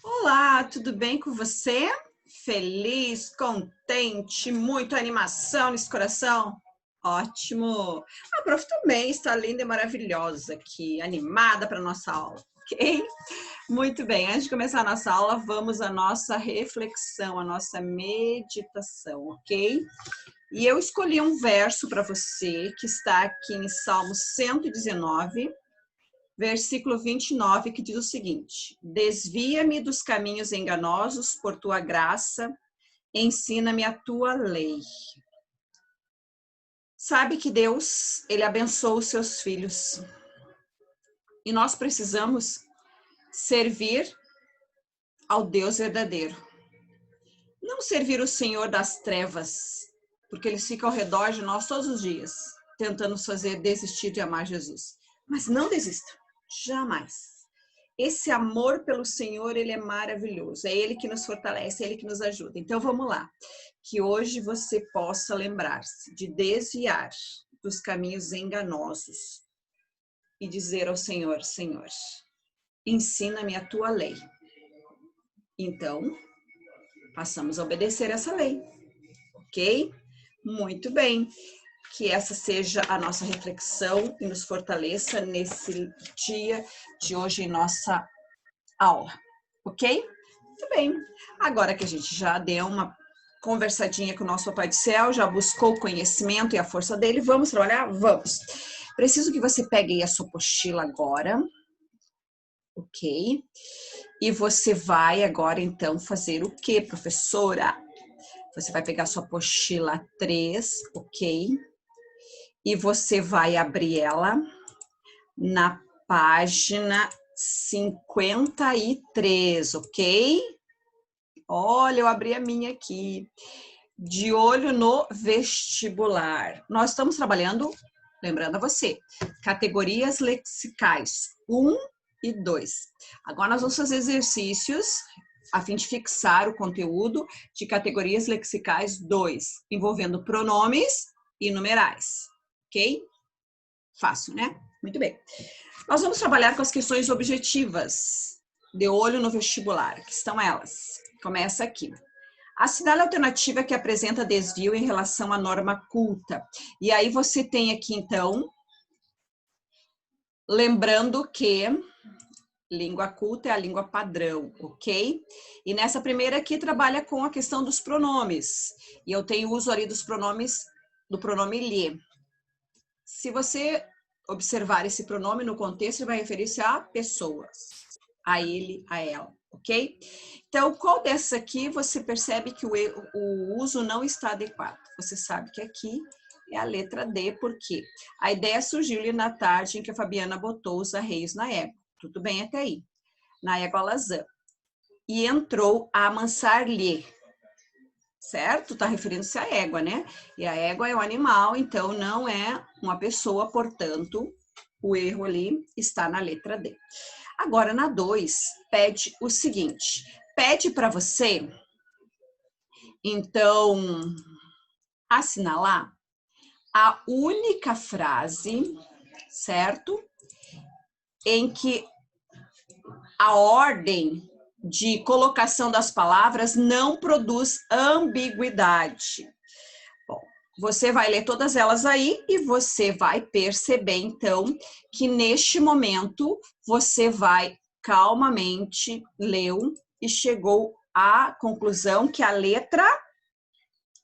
Olá, tudo bem com você? Feliz, contente, muita animação nesse coração? Ótimo! A prof também está linda e maravilhosa aqui, animada para a nossa aula, ok? Muito bem, antes de começar a nossa aula, vamos à nossa reflexão, à nossa meditação, ok? E eu escolhi um verso para você que está aqui em Salmo 119, versículo 29, que diz o seguinte: desvia-me dos caminhos enganosos por tua graça, ensina-me a tua lei. Sabe que Deus, ele abençoa os seus filhos. E nós precisamos servir ao Deus verdadeiro. Não servir o Senhor das trevas, porque ele fica ao redor de nós todos os dias, tentando nos fazer desistir de amar Jesus. Mas não desista, jamais. Esse amor pelo Senhor, ele é maravilhoso. É Ele que nos fortalece, é Ele que nos ajuda. Então, vamos lá. Que hoje você possa lembrar-se de desviar dos caminhos enganosos e dizer ao Senhor: Senhor, ensina-me a tua lei. Então, passamos a obedecer essa lei. Ok? Muito bem. Que essa seja a nossa reflexão e nos fortaleça nesse dia de hoje em nossa aula, ok? Muito bem. Agora que a gente já deu uma conversadinha com o nosso Papai do Céu, já buscou o conhecimento e a força dele, vamos trabalhar? Vamos. Preciso que você pegue aí a sua apostila agora, ok? E você vai agora, então, fazer o quê, professora? Você vai pegar a sua apostila 3, ok? E você vai abrir ela na página 53, ok? Olha, eu abri a minha aqui. De olho no vestibular. Nós estamos trabalhando, lembrando a você, categorias lexicais 1 e 2. Agora nós vamos fazer exercícios a fim de fixar o conteúdo de categorias lexicais 2, envolvendo pronomes e numerais. Ok? Fácil, né? Muito bem. Nós vamos trabalhar com as questões objetivas de olho no vestibular, que estão elas. Começa aqui. Assinale a alternativa que apresenta desvio em relação à norma culta. E aí você tem aqui, então, lembrando que língua culta é a língua padrão, ok? E nessa primeira aqui trabalha com a questão dos pronomes. E eu tenho uso ali dos pronomes, do pronome lhe. Se você observar esse pronome no contexto, ele vai referir-se a pessoas, a ele, a ela, ok? Então, qual dessas aqui você percebe que o uso não está adequado? Você sabe que aqui é a letra D, porque a ideia surgiu-lhe na tarde em que a Fabiana botou os arreios na égua. Tudo bem até aí. Na égua Lazã. E entrou a amansar-lhe. Certo? Está referindo-se à égua, né? E a égua é um animal, então não é uma pessoa, portanto, o erro ali está na letra D. Agora, na 2, pede o seguinte, pede para você, então, assinalar a única frase, certo? Em que a ordem de colocação das palavras não produz ambiguidade. Bom, você vai ler todas elas aí e você vai perceber, então, que neste momento você vai calmamente leu e chegou à conclusão que a letra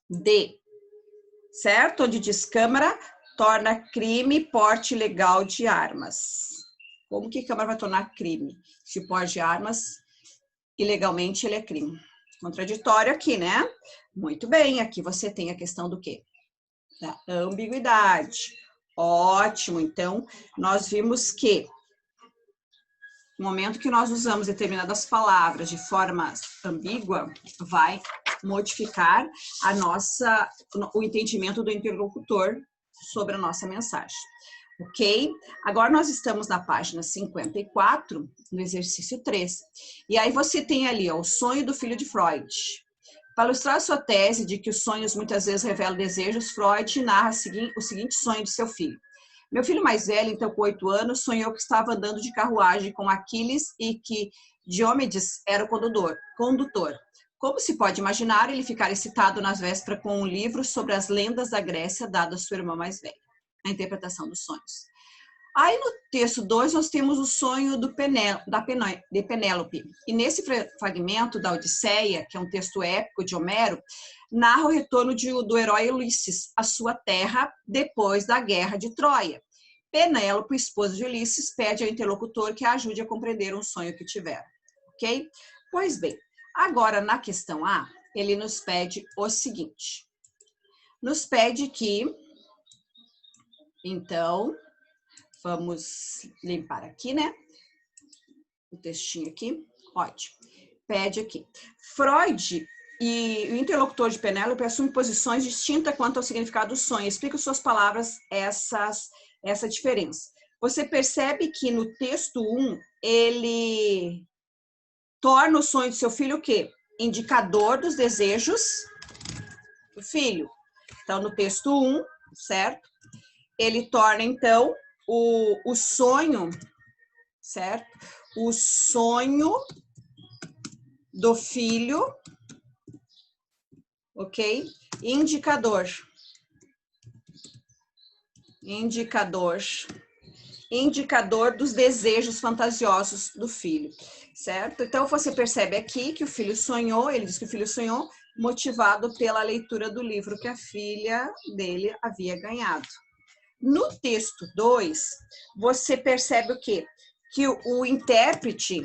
D, certo? Onde diz Câmara torna crime porte ilegal de armas. Como que Câmara vai tornar crime? Se porte de armas, ilegalmente ele é crime. Contraditório aqui, né? Muito bem, aqui você tem a questão do quê? Da ambiguidade. Ótimo, então, nós vimos que no momento que nós usamos determinadas palavras de forma ambígua, vai modificar o entendimento do interlocutor sobre a nossa mensagem. Ok? Agora nós estamos na página 54, no exercício 3. E aí você tem ali, ó, o sonho do filho de Freud. Para ilustrar a sua tese de que os sonhos muitas vezes revelam desejos, Freud narra o seguinte sonho de seu filho. Meu filho mais velho, então com 8 anos, sonhou que estava andando de carruagem com Aquiles e que Diomedes era o condutor. Como se pode imaginar, ele ficara excitado nas vésperas com um livro sobre as lendas da Grécia dado à sua irmã mais velha. A interpretação dos sonhos. Aí no texto 2 nós temos o sonho de Penélope. E nesse fragmento da Odisseia, que é um texto épico de Homero, narra o retorno do herói Ulisses à sua terra depois da guerra de Troia. Penélope, esposa de Ulisses, pede ao interlocutor que a ajude a compreender um sonho que tiver. Ok? Pois bem, agora na questão A, ele nos pede o seguinte. Nos pede que, então, vamos limpar aqui, né? O textinho aqui. Ótimo. Pede aqui. Freud e o interlocutor de Penélope assumem posições distintas quanto ao significado do sonho. Explica em suas palavras essa diferença. Você percebe que no texto 1, ele torna o sonho do seu filho o quê? Indicador dos desejos do filho. Então, no texto 1, certo? Ele torna, então, o sonho, certo? O sonho do filho, ok? Indicador dos desejos fantasiosos do filho, certo? Então, você percebe aqui que o filho sonhou, ele diz que o filho sonhou motivado pela leitura do livro que a filha dele havia ganhado. No texto 2, você percebe o quê? Que o intérprete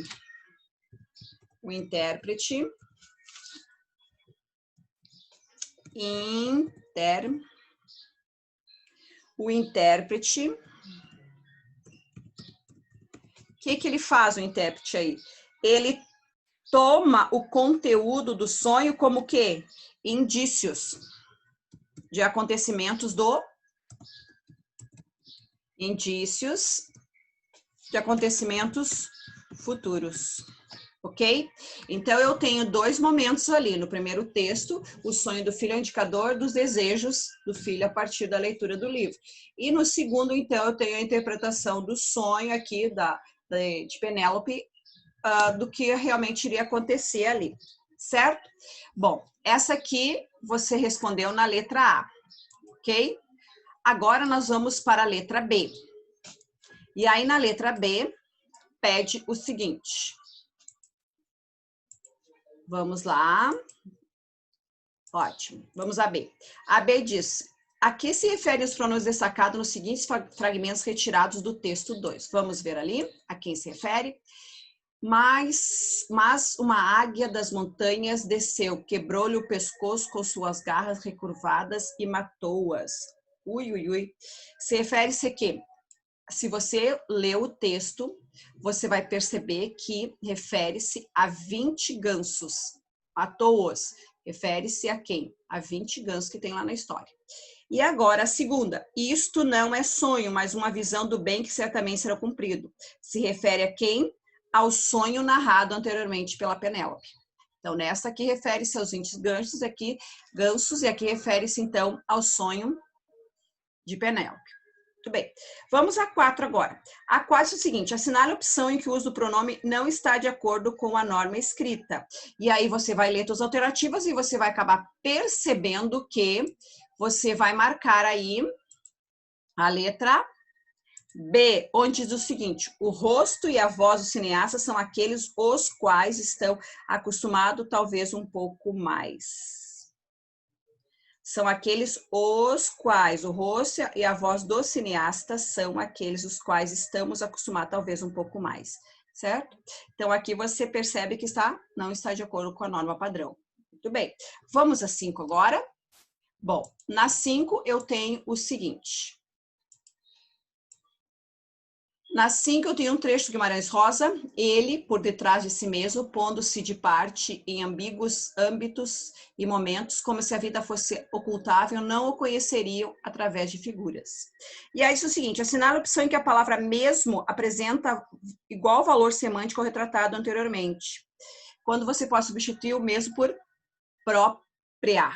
o que ele faz, o intérprete aí? Ele toma o conteúdo do sonho como o quê? Indícios de acontecimentos futuros, ok? Então, eu tenho 2 momentos ali. No primeiro texto, o sonho do filho é o indicador dos desejos do filho a partir da leitura do livro. E no segundo, então, eu tenho a interpretação do sonho aqui de Penélope, do que realmente iria acontecer ali, certo? Bom, essa aqui você respondeu na letra A, ok? Agora nós vamos para a letra B. E aí na letra B pede o seguinte. Vamos lá. Ótimo. Vamos a B. A B diz: a que se referem os pronomes destacados nos seguintes fragmentos retirados do texto 2? Vamos ver ali a quem se refere. Mas uma águia das montanhas desceu, quebrou-lhe o pescoço com suas garras recurvadas e matou-as. Ui, ui, ui. Se refere-se a quê? Se você ler o texto, você vai perceber que refere-se a 20 gansos. Matou-os. Refere-se a quem? A 20 gansos que tem lá na história. E agora a segunda. Isto não é sonho, mas uma visão do bem que certamente será cumprido. Se refere a quem? Ao sonho narrado anteriormente pela Penélope. Então, nessa aqui refere-se aos 20 gansos, e aqui refere-se, então, ao sonho de Penélope. Muito bem. Vamos a 4 agora. A 4 é o seguinte: assinale a opção em que o uso do pronome não está de acordo com a norma escrita. E aí você vai ler as alternativas e você vai acabar percebendo que você vai marcar aí a letra B, onde diz o seguinte: o rosto e a voz do cineasta são aqueles os quais estão acostumados, talvez um pouco mais. São aqueles os quais, o rosto e a voz do cineasta são aqueles os quais estamos acostumados, talvez um pouco mais, certo? Então, aqui você percebe que não está de acordo com a norma padrão. Muito bem. Vamos a 5 agora. Bom, na 5 eu tenho o seguinte. Na 5 eu tenho um trecho do Guimarães Rosa, ele, por detrás de si mesmo, pondo-se de parte em ambíguos âmbitos e momentos, como se a vida fosse ocultável, não o conheceriam através de figuras. E aí, isso é o seguinte: assinale a opção em que a palavra mesmo apresenta igual valor semântico ao retratado anteriormente, quando você pode substituir o mesmo por própria,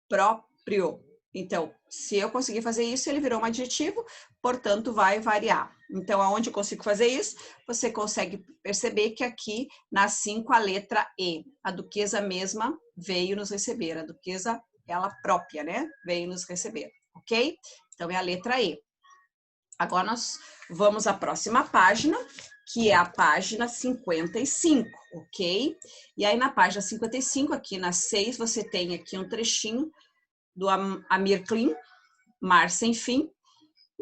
próprio. Então, se eu conseguir fazer isso, ele virou um adjetivo, portanto, vai variar. Então, aonde eu consigo fazer isso? Você consegue perceber que aqui, na 5, a letra E. A duquesa mesma veio nos receber. A duquesa, ela própria, né? Veio nos receber, ok? Então, é a letra E. Agora, nós vamos à próxima página, que é a página 55, ok? E aí, na página 55, aqui na 6, você tem aqui um trechinho do Amir Klin, Mar Sem Fim,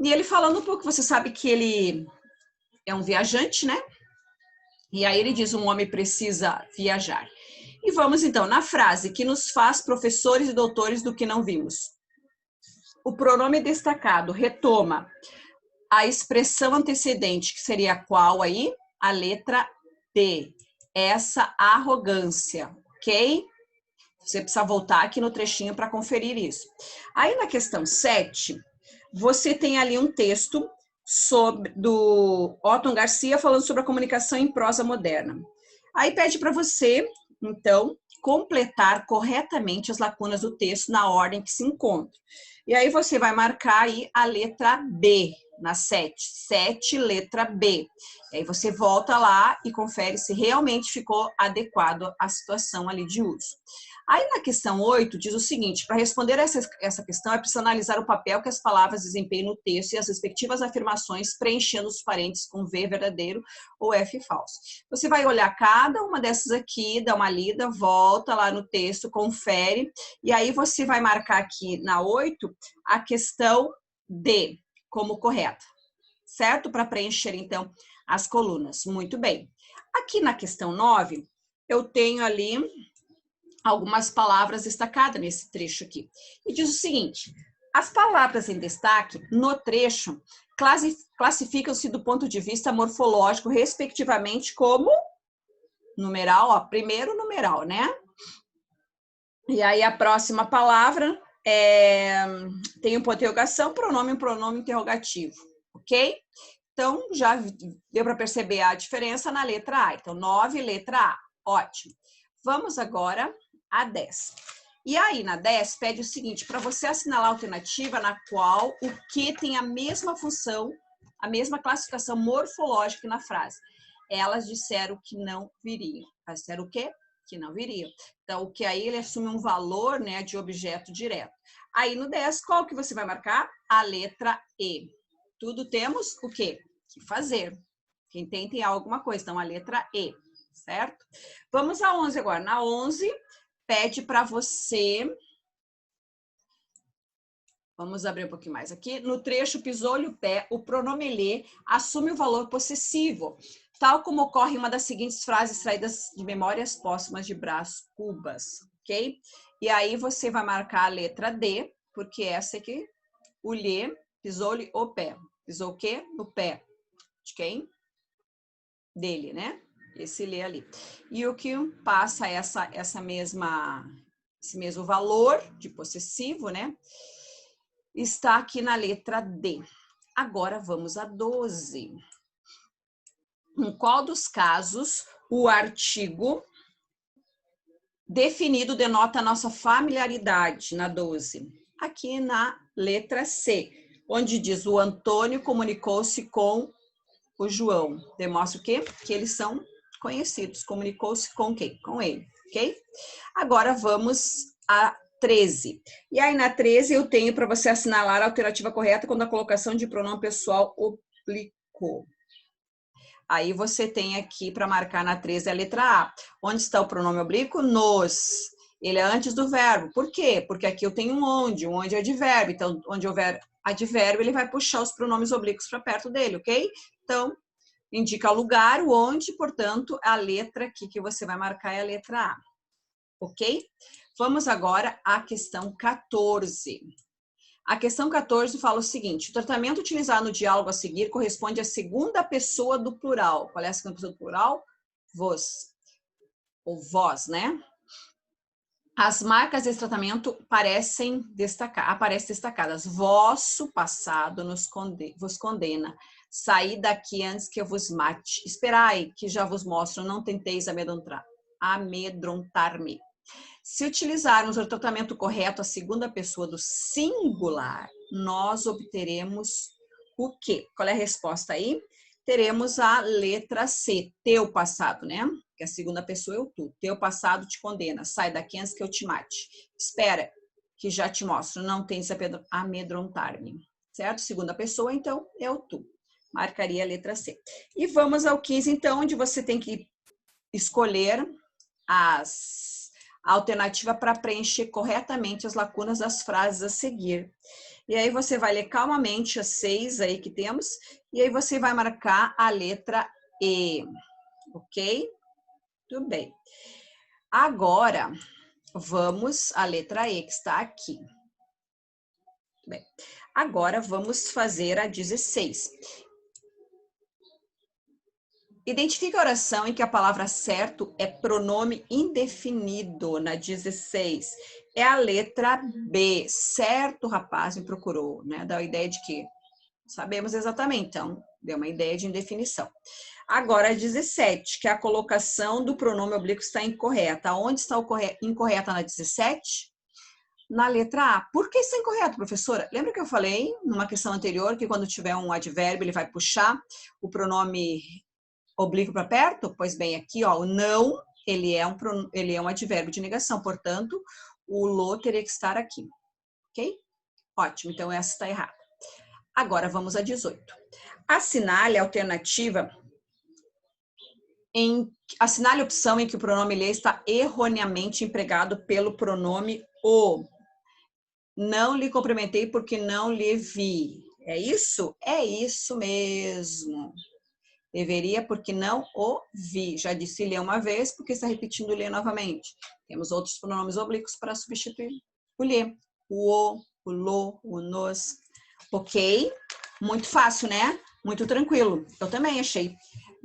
e ele falando um pouco, você sabe que ele é um viajante, né? E aí ele diz, um homem precisa viajar. E vamos então na frase, que nos faz professores e doutores do que não vimos. O pronome destacado retoma a expressão antecedente, que seria qual aí? A letra D. Essa arrogância, ok? Você precisa voltar aqui no trechinho para conferir isso. Aí na questão 7, você tem ali um texto do Otton Garcia falando sobre a comunicação em prosa moderna. Aí pede para você, então, completar corretamente as lacunas do texto na ordem que se encontra. E aí você vai marcar aí a letra B, na 7. 7, letra B. E aí você volta lá e confere se realmente ficou adequado à situação ali de uso. Aí na questão 8 diz o seguinte, para responder essa questão é preciso analisar o papel que as palavras desempenham no texto e as respectivas afirmações preenchendo os parênteses com V verdadeiro ou F falso. Você vai olhar cada uma dessas aqui, dá uma lida, volta lá no texto, confere, e aí você vai marcar aqui na 8 a questão D como correta, certo? Para preencher então as colunas. Muito bem. Aqui na questão 9, eu tenho ali algumas palavras destacadas nesse trecho aqui. E diz o seguinte, as palavras em destaque no trecho classificam-se do ponto de vista morfológico, respectivamente, como numeral, ó, primeiro numeral, né? E aí a próxima palavra tem um ponto de interrogação, pronome interrogativo, ok? Então, já deu para perceber a diferença na letra A. Então, 9, letra A. Ótimo. Vamos agora a 10. E aí, na 10, pede o seguinte, para você assinalar a alternativa na qual o que tem a mesma função, a mesma classificação morfológica na frase. Elas disseram que não viriam. Elas disseram o quê? Que não viriam. Então, o que aí ele assume um valor, né, de objeto direto. Aí, no 10, qual que você vai marcar? A letra E. Tudo temos o quê? Que fazer. Quem tem alguma coisa. Então, a letra E, certo? Vamos a 11 agora. Na 11, pede para você... Vamos abrir um pouquinho mais aqui. No trecho pisou-lhe o pé, o pronome lhe assume o valor possessivo, tal como ocorre em uma das seguintes frases extraídas de Memórias Póstumas de Brás Cubas, ok? E aí você vai marcar a letra D, porque essa aqui, o lhe, pisou-lhe o pé. Pisou o quê? No pé. De quem? Dele, né? Esse lhe ali. E o que passa esse mesmo valor de possessivo, né? Está aqui na letra D. Agora vamos a 12. Em qual dos casos o artigo definido denota a nossa familiaridade na 12? Aqui na letra C, onde diz o Antônio comunicou-se com o João. Demonstra o quê? Que eles são conhecidos. Comunicou-se com quem? Com ele, ok? Agora vamos a 13. E aí na 13 eu tenho para você assinalar a alternativa correta quando a colocação de pronome pessoal oblíquo. Aí você tem aqui para marcar na 13 a letra A. Onde está o pronome oblíquo? Nos. Ele é antes do verbo. Por quê? Porque aqui eu tenho um onde é advérbio. Então, onde houver advérbio, ele vai puxar os pronomes oblíquos para perto dele, ok? Então, indica o lugar, o onde, portanto, a letra aqui que você vai marcar é a letra A. Ok? Vamos agora à questão 14. A questão 14 fala o seguinte, o tratamento utilizado no diálogo a seguir corresponde à segunda pessoa do plural. Qual é a segunda pessoa do plural? Vos. Ou vós, né? As marcas desse tratamento aparecem destacadas. Vosso passado vos condena. Saí daqui antes que eu vos mate. Esperai, que já vos mostro, não tenteis amedrontar-me. Se utilizarmos o tratamento correto à segunda pessoa do singular, nós obteremos o quê? Qual é a resposta aí? Teremos a letra C, teu passado, né? Que a segunda pessoa é o tu. Teu passado te condena. Sai daqui antes que eu te mate. Espera, que já te mostro. Não tens amedrontar-me. Certo? Segunda pessoa, então, é o tu. Marcaria a letra C. E vamos ao 15, então, onde você tem que escolher a alternativa para preencher corretamente as lacunas das frases a seguir. E aí você vai ler calmamente as 6 aí que temos, e aí você vai marcar a letra E, ok? Tudo bem. Agora, vamos à letra E, que está aqui. Bem, agora vamos fazer a 16. Identifique a oração em que a palavra certo é pronome indefinido, na 16. É a letra B. Certo, rapaz, me procurou, né? Dá a ideia de que sabemos exatamente, então, deu uma ideia de indefinição. Agora, a 17, que a colocação do pronome oblíquo está incorreta. Onde está incorreta na 17? Na letra A. Por que está incorreto, professora? Lembra que eu falei numa questão anterior que quando tiver um advérbio ele vai puxar o pronome oblíquo para perto? Pois bem, aqui, ó, o não, ele é um advérbio de negação, portanto, o lo teria que estar aqui, ok? Ótimo, então essa está errada. Agora vamos a 18. Assinale a alternativa assinale a opção em que o pronome lhe está erroneamente empregado pelo pronome o. Não lhe cumprimentei porque não lhe vi. É isso? É isso mesmo. Deveria porque não o vi. Já disse lhe uma vez, porque está repetindo lhe novamente. Temos outros pronomes oblíquos para substituir o lhe. O lo, o nos. Ok? Muito fácil, né? Muito tranquilo. Eu também achei.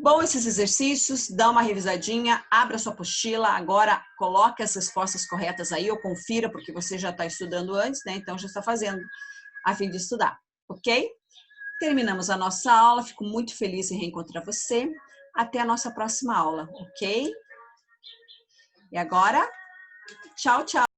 Bom, esses exercícios, dá uma revisadinha, abra sua apostila, agora coloque as respostas corretas aí, ou confira, porque você já está estudando antes, né? Então já está fazendo a fim de estudar, ok? Terminamos a nossa aula, fico muito feliz em reencontrar você. Até a nossa próxima aula, ok? E agora, tchau, tchau.